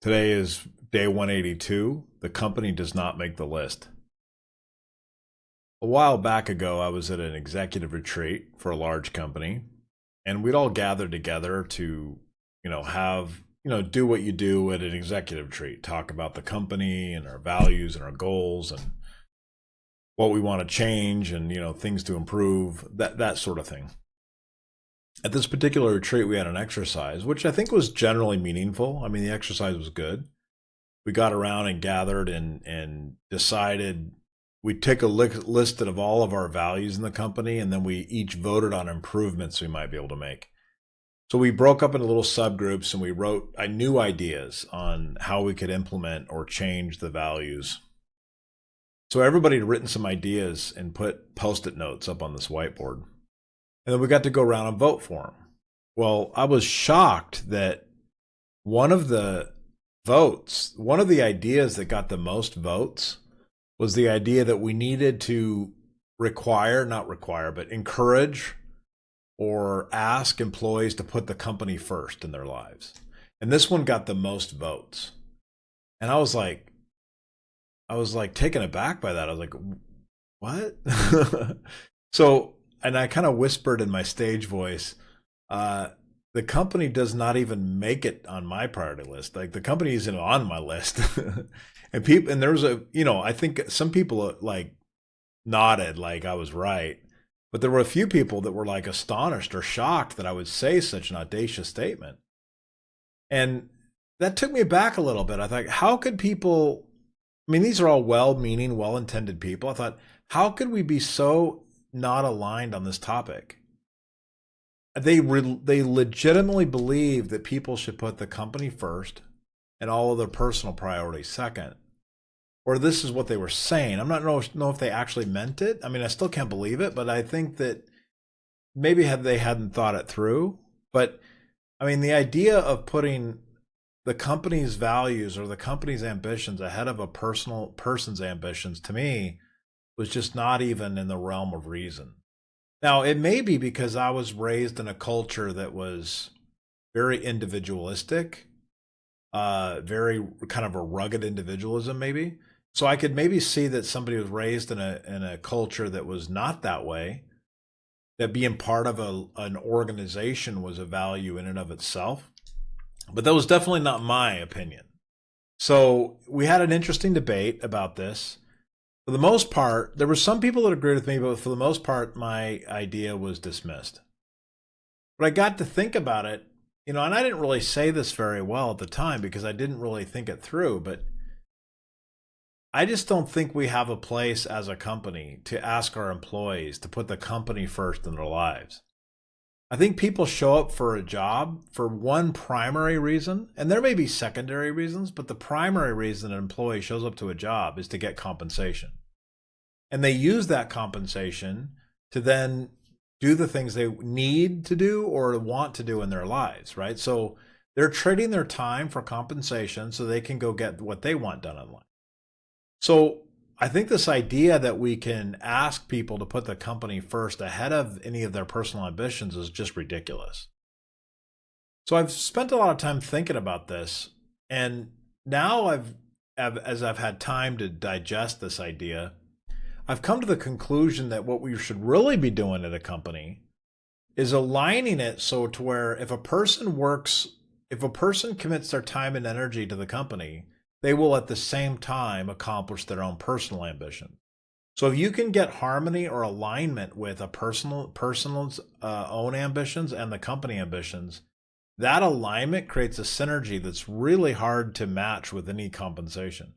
Today is day 182. The company does not make the list. A while back ago, I was at an executive retreat for a large company, and we'd all gathered together to, do what you do at an executive retreat, talk about the company and our values and our goals and what we want to change and, things to improve, that sort of thing. At this particular retreat, we had an exercise, which I think was generally meaningful. I mean, the exercise was good. We got around and gathered and decided we'd take a list of all of our values in the company, and then we each voted on improvements we might be able to make. So we broke up into little subgroups and we wrote new ideas on how we could implement or change the values. So everybody had written some ideas and put post-it notes up on this whiteboard. And then we got to go around and vote for them. Well, I was shocked that one of the one of the ideas that got the most votes was the idea that we needed to not require, but encourage or ask employees to put the company first in their lives. And this one got the most votes. And I was like taken aback by that. I was like, what? So, and I kind of whispered in my stage voice, the company does not even make it on my priority list. Like the company isn't on my list. And there was I think some people like nodded like I was right, but there were a few people that were like astonished or shocked that I would say such an audacious statement. And that took me back a little bit. I thought, how could people, I mean, these are all well-meaning, well-intended people. I thought, how could we be so not aligned on this topic? They legitimately believe that people should put the company first and all of their personal priorities second. Or this is what they were saying. I'm not know if they actually meant it. I mean, I still can't believe it, but I think that maybe they hadn't thought it through. But I mean, the idea of putting the company's values or the company's ambitions ahead of a person's ambitions, to me, was just not even in the realm of reason. Now, it may be because I was raised in a culture that was very individualistic, very kind of a rugged individualism, maybe. So I could maybe see that somebody was raised in a culture that was not that way, that being part of an organization was a value in and of itself. But that was definitely not my opinion. So we had an interesting debate about this. For the most part, there were some people that agreed with me, but for the most part, my idea was dismissed. But I got to think about it, and I didn't really say this very well at the time because I didn't really think it through, but I just don't think we have a place as a company to ask our employees to put the company first in their lives. I think people show up for a job for one primary reason, and there may be secondary reasons, but the primary reason an employee shows up to a job is to get compensation. And they use that compensation to then do the things they need to do or want to do in their lives, right? So they're trading their time for compensation so they can go get what they want done in life. So I think this idea that we can ask people to put the company first ahead of any of their personal ambitions is just ridiculous. So I've spent a lot of time thinking about this, and now as I've had time to digest this idea, I've come to the conclusion that what we should really be doing at a company is aligning it so to where if a person commits their time and energy to the company, they will at the same time accomplish their own personal ambition. So if you can get harmony or alignment with a person's own ambitions and the company ambitions, that alignment creates a synergy that's really hard to match with any compensation.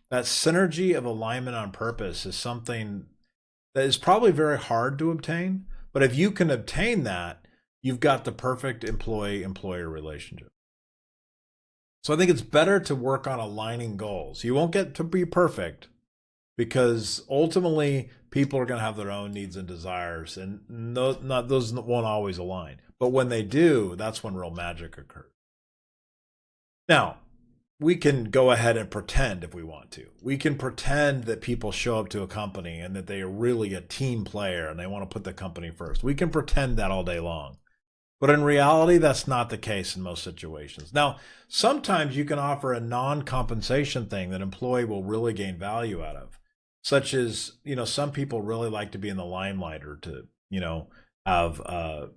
That synergy of alignment on purpose is something that is probably very hard to obtain, but if you can obtain that, you've got the perfect employee-employer relationship. So I think it's better to work on aligning goals. You won't get to be perfect because ultimately people are going to have their own needs and desires, and those won't always align. But when they do, that's when real magic occurs. Now, we can go ahead and pretend if we want to. We can pretend that people show up to a company and that they are really a team player and they want to put the company first. We can pretend that all day long. But in reality, that's not the case in most situations. Now, sometimes you can offer a non-compensation thing that employee will really gain value out of, such as, some people really like to be in the limelight or to, have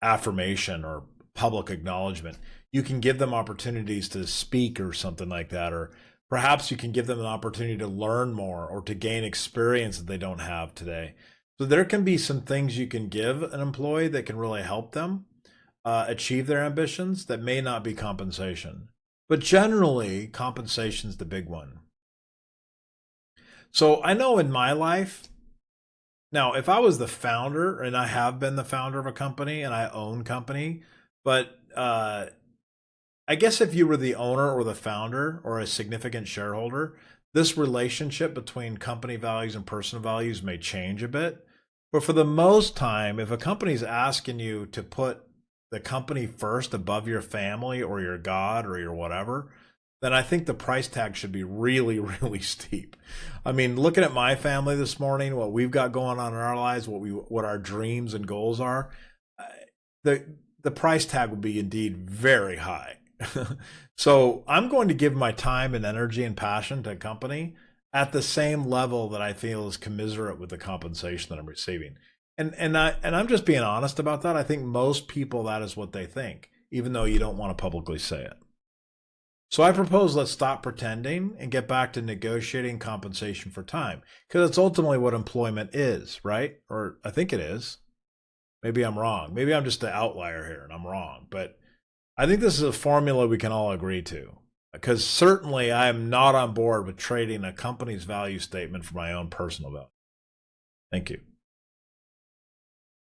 affirmation or public acknowledgement. You can give them opportunities to speak or something like that, or perhaps you can give them an opportunity to learn more or to gain experience that they don't have today. So there can be some things you can give an employee that can really help them achieve their ambitions that may not be compensation. But generally, compensation is the big one. So I know in my life, now if I was the founder, and I have been the founder of a company and I own company, but I guess if you were the owner or the founder or a significant shareholder, this relationship between company values and personal values may change a bit. But for the most time, if a company's asking you to put the company first above your family or your God or your whatever, then I think the price tag should be really, really steep. I mean, looking at my family this morning, what we've got going on in our lives, what our dreams and goals are, the price tag would be indeed very high. So I'm going to give my time and energy and passion to a company at the same level that I feel is commiserate with the compensation that I'm receiving. And I'm just being honest about that. I think most people, that is what they think, even though you don't want to publicly say it. So I propose let's stop pretending and get back to negotiating compensation for time, because it's ultimately what employment is, right? Or I think it is. Maybe I'm wrong. Maybe I'm just an outlier here and I'm wrong. But I think this is a formula we can all agree to, because certainly I am not on board with trading a company's value statement for my own personal value. Thank you.